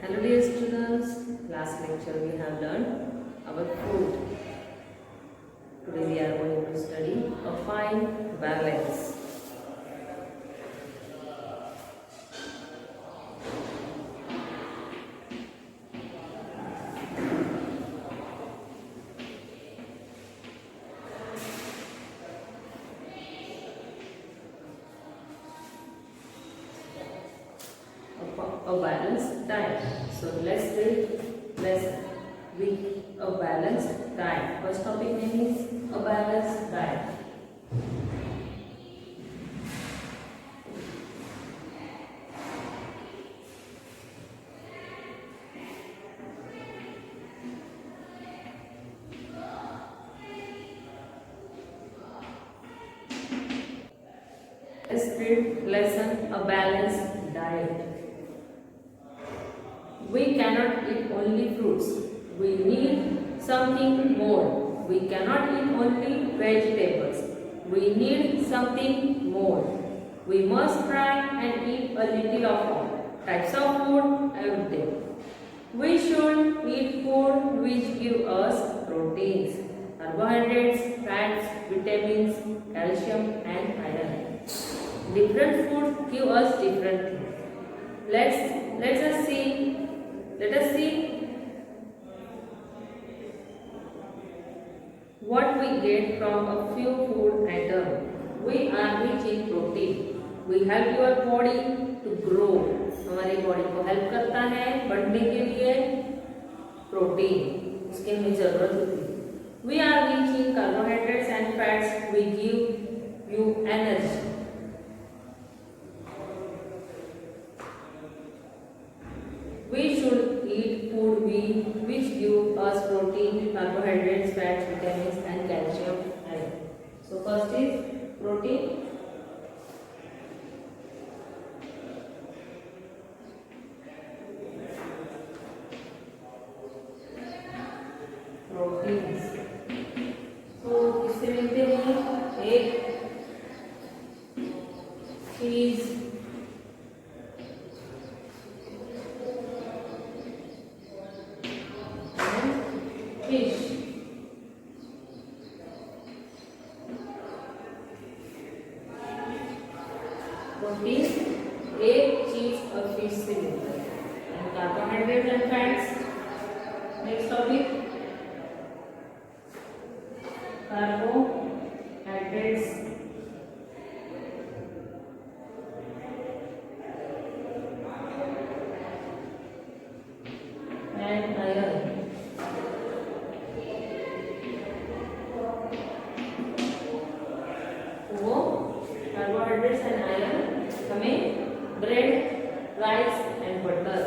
Hello dear students, last lecture we have learned about food. Today we are going to study a fine balance. A balanced diet. So let's read a balanced diet. First topic name is a balanced diet. Let's read lesson a balanced diet. We cannot eat only fruits. We need something more. We cannot eat only vegetables. We need something more. We must try and eat a little of all types of food every day. We should eat food which give us proteins, carbohydrates, fats, vitamins, calcium and iron. Different foods give us different things. Let us see what we get from a few food items. We are rich in protein. We help your body to grow. हमारी body को help करता है बढ़ने के लिए protein उसकी हमें जरूरत होती है. We are rich in carbohydrates and fats. We give you energy. We should eat food which give us protein, carbohydrates, fats, vitamins and calcium. So first is protein. Proteins. So किससे मिलते हैं? एक चीज fish. प्रोटीन एक चीज और fish से मिलता है. And carbohydrate and fats. Next topic carbohydrates and iron. वो कार्बोहाइड्रेट्स एंड आयरन हमें bread, rice and butter.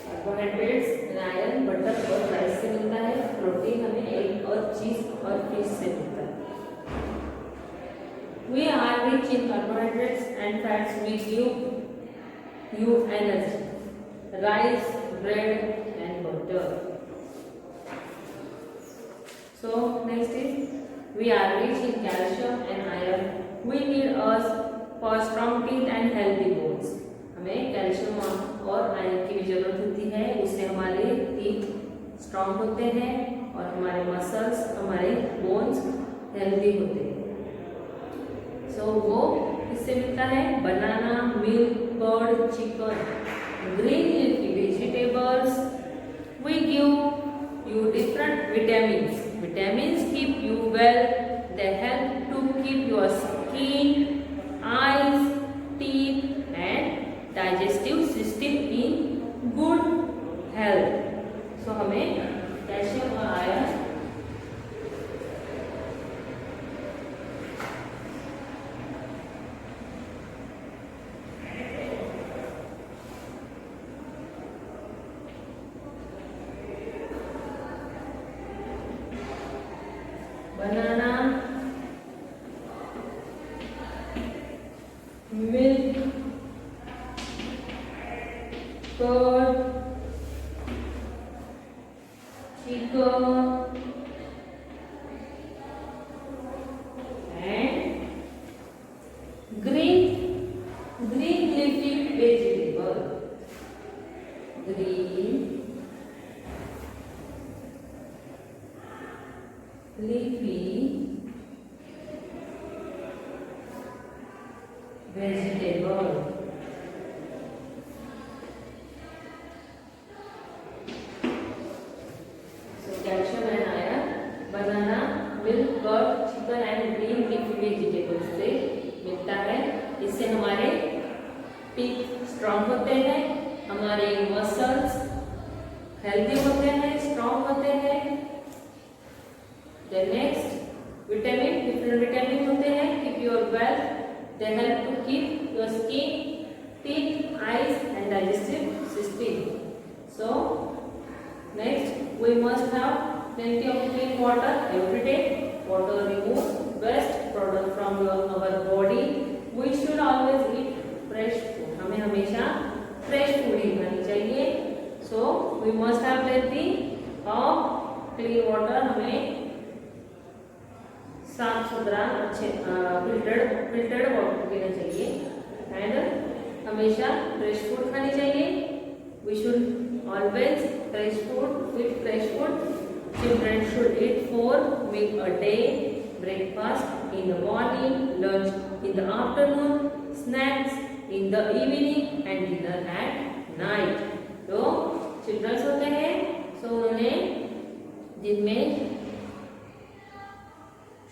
Carbohydrates and iron butter और राइस से मिलता है. प्रोटीन हमें एग और चीज और फिश से मिलता है. We are rich in carbohydrates and fats which give you energy. Rice, bread and butter. So next is we are rich in calcium and iron. We need us for strong teeth and healthy bones. हमें calcium और iron की भी जरूरत होती है. उससे हमारे teeth strong होते हैं और हमारे मसल्स, हमारे बोन्स हेल्दी होते हैं. सो वो किससे मिलता है? Banana, milk, curd, chicken, green leafy vegetables. We give you different vitamins. Vitamins keep you well. They help to keep your skin, eyes, teeth and digestive system in good health. So हमें calcium और iron banana, milk, curd, chicken, and green leafy vegetable. Green leafy vegetable. So calcium and iron, banana, milk, curd, chicken and green leafy vegetables से मिलता है। इससे हमारे teeth strong होते हैं, हमारे मसल्स हेल्दी होते हैं, स्ट्रॉन्ग होते हैं। Then next, vitamin, different vitamin होते हैं, keep your wealth, they help to keep your skin, teeth, eyes and digestive system. So next, we must have plenty of clean water every day. Water removes waste product from our body. We should always eat fresh food. हमें हमेशा fresh food ही खानी चाहिए. So we must have plenty of clean water. हमें साफ सुथरा अच्छे filtered water पीना चाहिए एंड हमेशा फ्रेश फूड खानी चाहिए. We should always fresh food, eat fresh food. Children should eat 4 meals a day. Breakfast in the morning, lunch in the afternoon, snacks in the evening and dinner at night. तो children's होते हैं, सो उन्होंने दिन में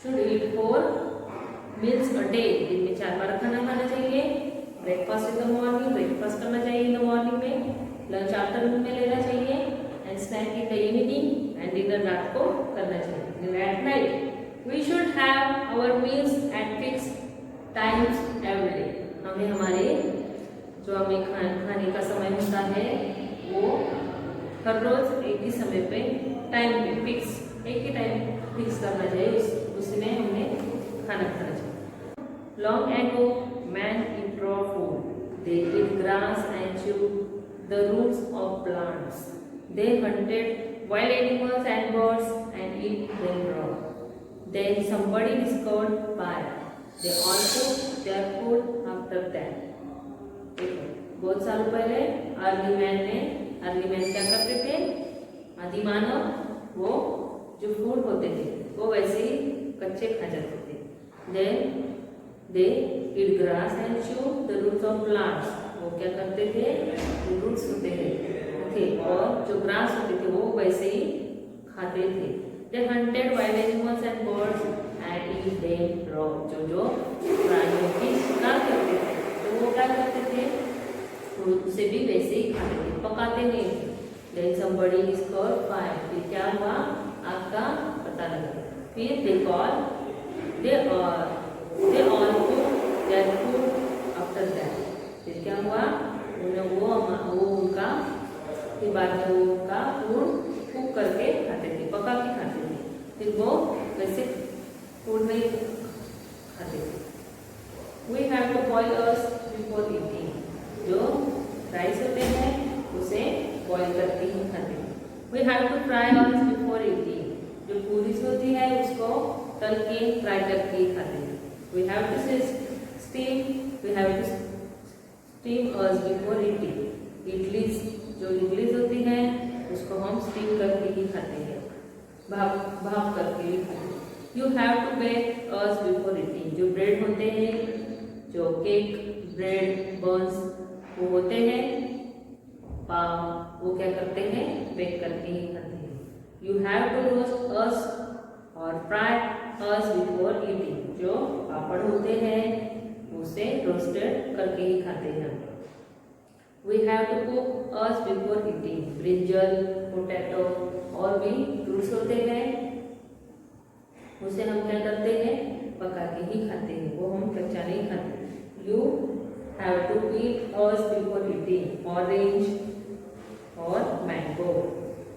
should eat 4 meals a day. दिन में 4 बार खाना खाना चाहिए. Breakfast in the morning, breakfast करना चाहिए इन द मॉर्निंग में, लंच आफ्टरनून में लेना चाहिए and snack in the evening and dinner रात को करना चाहिए. At night we should have our meals at fix times every day. हमें हमारे जो हमें खाने का समय होता है वो हर रोज एक ही समय पे टाइम पे फिक्स, एक ही टाइम फिक्स करना चाहिए, उसमें हमने खाना खाना चाहिए. Long ago man improve food. They eat grass and chew the roots of plants. They hunted wild animals and birds and eat them raw. Then somebody discovered fire. They all cooked their food after that. बहुत सालों पहले early man क्या करते थे? आदि मानव वो जो food होते थे वो वैसे ही कच्चे खा जाते थे. Then they eat grass and chew the roots of plants. वो क्या करते थे? जो रूट्स होते थे और जो ग्रास होते थे वो वैसे ही खाते थे. They hunted wild animals and birds and eat them raw. जो प्राणियों की शिकार करते थे तो वो क्या करते थे? उसे भी वैसे ही खाते थे, पकाते नहीं थे. Then somebody discovered fire. फिर क्या हुआ? आग का पता लगा. फिर they all cooked their food after that. फिर क्या हुआ? वो उनका फिर बाद में वो उनका फूड कुक करके खाते थे, पका के खाते थे. फिर वो वैसे फूड नहीं खाते थे. We have to boil us before eating. जो राइस होते हैं उसे बॉईल करके ही खाते हैं. We have to fry us before eating. जो पूरी होती है उसको तल के फ्राई करके ही खाते हैं. We have to steam us before eating. Idlis होती है उसको हम स्टीम करके ही खाते हैं, भाप करके ही खाते हैं. You have to bake us before eating. जो ब्रेड होते हैं, जो केक, ब्रेड, बन्स वो होते हैं, पाव, वो क्या करते हैं? बेक करके ही खाते हैं. You have to roast us और fry us before eating. जो पापड़ होते हैं उसे रोस्टेड करके ही खाते हैं. We have to cook us before eating. Brinjal, potato और भी फ्रूट्स होते हैं उसे हम क्या करते हैं? पका के ही खाते हैं, वो हम कच्चा नहीं खाते. You have to eat us before eating. Orange और mango.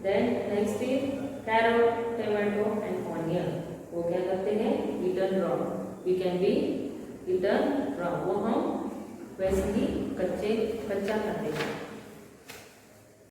Then next is carrot, tomato and onion. वो क्या करते हैं? Eaten raw. We can be eaten raw. वो हम वैसे ही कच्चा खाते हैं.